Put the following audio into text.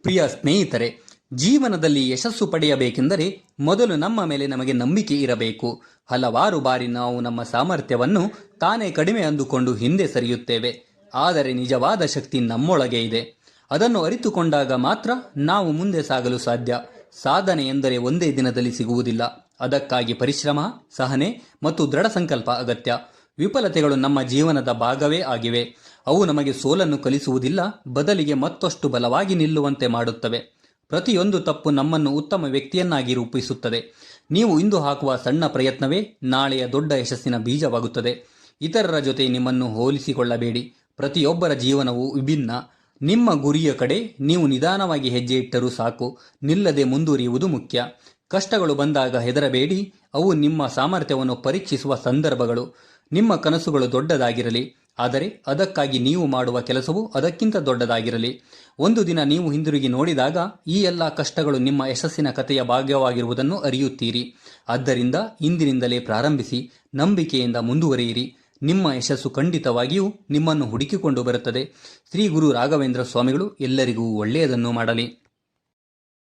ಪ್ರಿಯ ಸ್ನೇಹಿತರೆ, ಜೀವನದಲ್ಲಿ ಯಶಸ್ಸು ಪಡೆಯಬೇಕೆಂದರೆ ಮೊದಲು ನಮ್ಮ ಮೇಲೆ ನಮಗೆ ನಂಬಿಕೆ ಇರಬೇಕು. ಹಲವಾರು ಬಾರಿ ನಾವು ನಮ್ಮ ಸಾಮರ್ಥ್ಯವನ್ನು ತಾನೇ ಕಡಿಮೆ ಅಂದುಕೊಂಡು ಹಿಂದೆ ಸರಿಯುತ್ತೇವೆ. ಆದರೆ ನಿಜವಾದ ಶಕ್ತಿ ನಮ್ಮೊಳಗೆ ಇದೆ. ಅದನ್ನು ಅರಿತುಕೊಂಡಾಗ ಮಾತ್ರ ನಾವು ಮುಂದೆ ಸಾಗಲು ಸಾಧ್ಯ. ಸಾಧನೆ ಎಂದರೆ ಒಂದೇ ದಿನದಲ್ಲಿ ಸಿಗುವುದಿಲ್ಲ. ಅದಕ್ಕಾಗಿ ಪರಿಶ್ರಮ, ಸಹನೆ ಮತ್ತು ದೃಢ ಸಂಕಲ್ಪ ಅಗತ್ಯ. ವಿಫಲತೆಗಳು ನಮ್ಮ ಜೀವನದ ಭಾಗವೇ ಆಗಿವೆ. ಅವು ನಮಗೆ ಸೋಲನ್ನು ಕಲಿಸುವುದಿಲ್ಲ, ಬದಲಿಗೆ ಮತ್ತಷ್ಟು ಬಲವಾಗಿ ನಿಲ್ಲುವಂತೆ ಮಾಡುತ್ತವೆ. ಪ್ರತಿಯೊಂದು ತಪ್ಪು ನಮ್ಮನ್ನು ಉತ್ತಮ ವ್ಯಕ್ತಿಯನ್ನಾಗಿ ರೂಪಿಸುತ್ತದೆ. ನೀವು ಇಂದು ಹಾಕುವ ಸಣ್ಣ ಪ್ರಯತ್ನವೇ ನಾಳೆಯ ದೊಡ್ಡ ಯಶಸ್ಸಿನ ಬೀಜವಾಗುತ್ತದೆ. ಇತರರ ಜೊತೆ ನಿಮ್ಮನ್ನು ಹೋಲಿಸಿಕೊಳ್ಳಬೇಡಿ. ಪ್ರತಿಯೊಬ್ಬರ ಜೀವನವು ವಿಭಿನ್ನ. ನಿಮ್ಮ ಗುರಿಯ ಕಡೆ ನೀವು ನಿಧಾನವಾಗಿ ಹೆಜ್ಜೆ ಇಟ್ಟರೂ ಸಾಕು. ನಿಲ್ಲದೆ ಮುಂದುವರಿಯುವುದು ಮುಖ್ಯ. ಕಷ್ಟಗಳು ಬಂದಾಗ ಹೆದರಬೇಡಿ. ಅವು ನಿಮ್ಮ ಸಾಮರ್ಥ್ಯವನ್ನು ಪರೀಕ್ಷಿಸುವ ಸಂದರ್ಭಗಳು. ನಿಮ್ಮ ಕನಸುಗಳು ದೊಡ್ಡದಾಗಿರಲಿ, ಆದರೆ ಅದಕ್ಕಾಗಿ ನೀವು ಮಾಡುವ ಕೆಲಸವು ಅದಕ್ಕಿಂತ ದೊಡ್ಡದಾಗಿರಲಿ. ಒಂದು ದಿನ ನೀವು ಹಿಂದಿರುಗಿ ನೋಡಿದಾಗ ಈ ಎಲ್ಲ ಕಷ್ಟಗಳು ನಿಮ್ಮ ಯಶಸ್ಸಿನ ಕಥೆಯ ಭಾಗವಾಗಿರುವುದನ್ನು ಅರಿಯುತ್ತೀರಿ. ಆದ್ದರಿಂದ ಇಂದಿನಿಂದಲೇ ಪ್ರಾರಂಭಿಸಿ, ನಂಬಿಕೆಯಿಂದ ಮುಂದುವರಿಯಿರಿ. ನಿಮ್ಮ ಯಶಸ್ಸು ಖಂಡಿತವಾಗಿಯೂ ನಿಮ್ಮನ್ನು ಹುಡುಕಿಕೊಂಡು ಬರುತ್ತದೆ. ಶ್ರೀ ಗುರು ರಾಘವೇಂದ್ರ ಸ್ವಾಮಿಗಳು ಎಲ್ಲರಿಗೂ ಒಳ್ಳೆಯದನ್ನು ಮಾಡಲಿ.